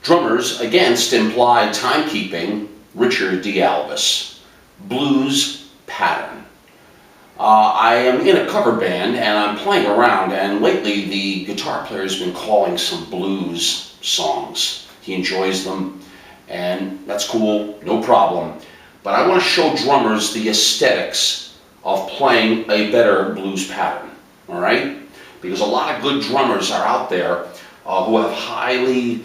Drummers against implied timekeeping, Richard D. Albus. Blues pattern. I am in a cover band and I'm playing around, and lately the guitar player has been calling some blues songs. He enjoys them, and that's cool, no problem. But I want to show drummers the aesthetics of playing a better blues pattern, all right? Because a lot of good drummers are out there who have highly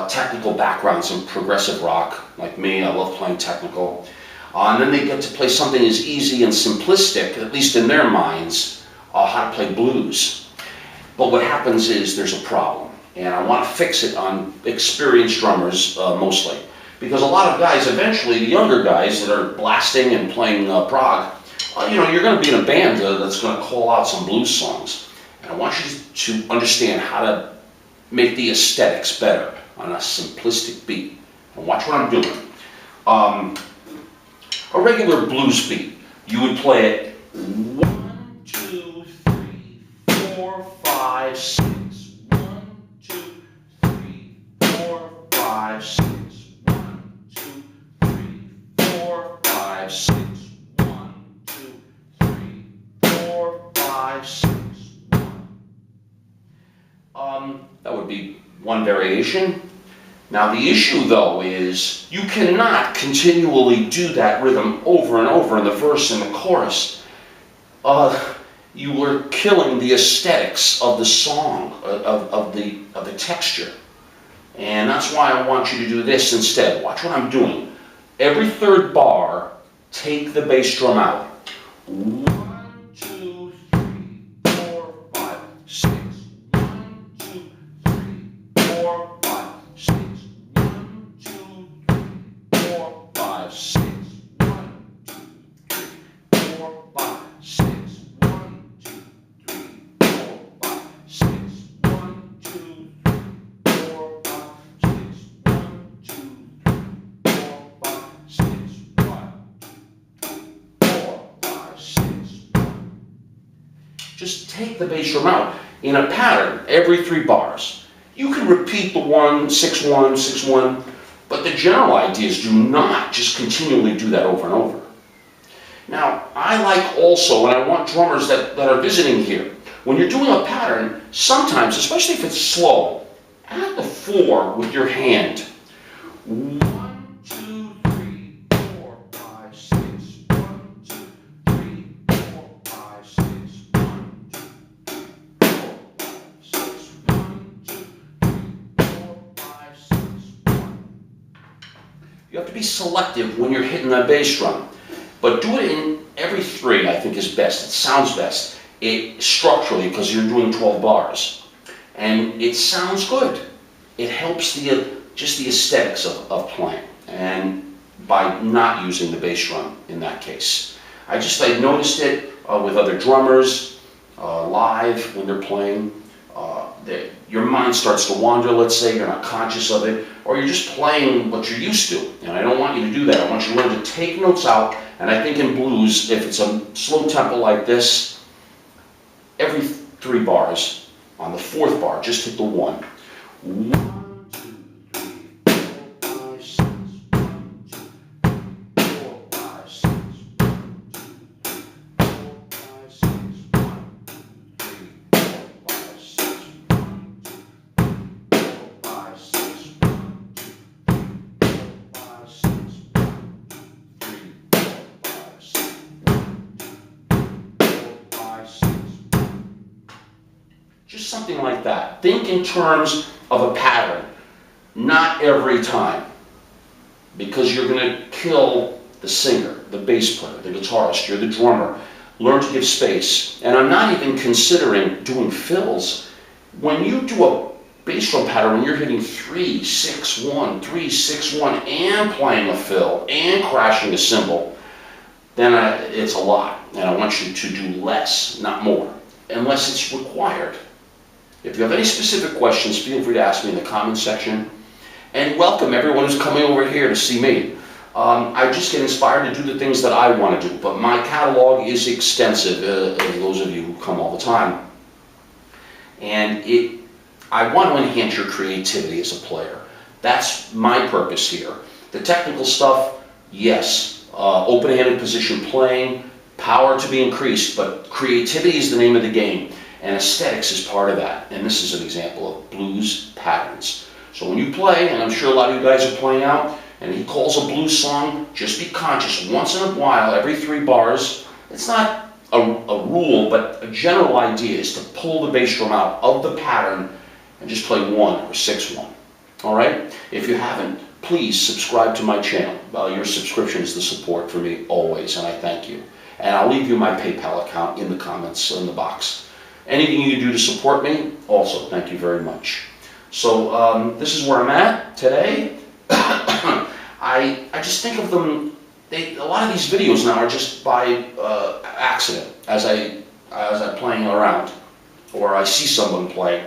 technical backgrounds in progressive rock, like me. I love playing technical. And then they get to play something as easy and simplistic, at least in their minds, how to play blues. But what happens is there's a problem, and I want to fix it on experienced drummers mostly. Because a lot of guys, eventually, the younger guys that are blasting and playing prog, you're going to be in a band that's going to call out some blues songs. And I want you to understand how to make the aesthetics better on a simplistic beat. And watch what I'm doing. A regular blues beat, you would play it 1, 2, 3, 4, 5, 6. 1, 2, 3, 4, 5, 6. 1, 2, 3, 4, 5, 6. 1, 2, 3, 4, 5, 6. 1. That would be one variation. Now the issue though is you cannot continually do that rhythm over and over in the verse and the chorus. You are killing the aesthetics of the song, of the texture. And that's why I want you to do this instead. Watch what I'm doing. Every third bar, take the bass drum out. 1, 2, 3, 4, 5, 6. 1, 2, 3, 4, 5, 6. 1, 2, 3, 4, 5, 6. 1, 2, 3, 4, 5, 6. 1, 2, 3, 4, 5, 6. 1, 2, 3, 4, 5, 6. 1, 2, 3, 4, 5, 6. 1, 2, 3, 4, 5, 6. Just take the bass drum out in a pattern every 3 bars. You can repeat the 1, 6, 1, 6, 1, but the general idea is do not just continually do that over and over. Now, I like also, and I want drummers that are visiting here, when you're doing a pattern, sometimes, especially if it's slow, add the 4 with your hand. 1, 2, 3, 4, 5, 6. 1, 2, 3, 4, 5, 6. 1, 2, 3, 4, 5, 6. 1, 2, 3, 4, 5, 6. 1. You have to be selective when you're hitting that bass drum, but do it in every 3. I think is best. It sounds best. Structurally, because you're doing 12 bars, and it sounds good. It helps just the aesthetics of playing, and by not using the bass drum in that case. I noticed it with other drummers live when they're playing. Your mind starts to wander, let's say, you're not conscious of it, or you're just playing what you're used to. And I don't want you to do that. I want you to learn to take notes out, and I think in blues, if it's a slow tempo like this, every 3 bars, on the 4th bar, just hit the 1. 1, 2, 3, 4, 5, 6. 1, 2, 3, 4, 5, 6. 1, 2, 3, 4, 5, 6. 1, 2, 3, 4, 5, 6. 1, 2, 3, 4, 5, 6. 1, 2, 3, 4, 5, 6. 1, 2, 3, 4, 5, 6. 1, 2, 3, 4, 5, 6. Just something like that. Think in terms of a pattern, not every time, because you're going to kill the singer, the bass player, the guitarist, you're the drummer. Learn to give space. And I'm not even considering doing fills. When you do a bass drum pattern, when you're hitting 3, 6, 1, 3, 6, 1, and playing a fill, and crashing a cymbal, then it's a lot. And I want you to do less, not more, unless it's required. If you have any specific questions, feel free to ask me in the comments section. And welcome everyone who's coming over here to see me. I just get inspired to do the things that I want to do, but my catalog is extensive, those of you who come all the time. And I want to enhance your creativity as a player. That's my purpose here. The technical stuff, yes, open-handed position playing, power to be increased, but creativity is the name of the game, and aesthetics is part of that. And this is an example of blues patterns. So when you play, and I'm sure a lot of you guys are playing out, and he calls a blues song, just be conscious once in a while, every 3 bars. It's not a rule, but a general idea is to pull the bass drum out of the pattern and just play 1 or 6-1. All right? If you haven't, please subscribe to my channel. Your subscription is the support for me always, and I thank you. And I'll leave you my PayPal account in the comments in the box. Anything you can do to support me, also thank you very much. So this is where I'm at today. I just think of them, a lot of these videos now are just by accident as I'm playing around, or I see someone play.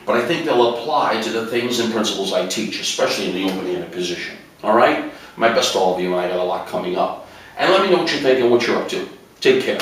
But I think they'll apply to the things and principles I teach, especially in the open-handed position. All right? My best to all of you, and I got a lot coming up. And let me know what you think and what you're up to. Take care.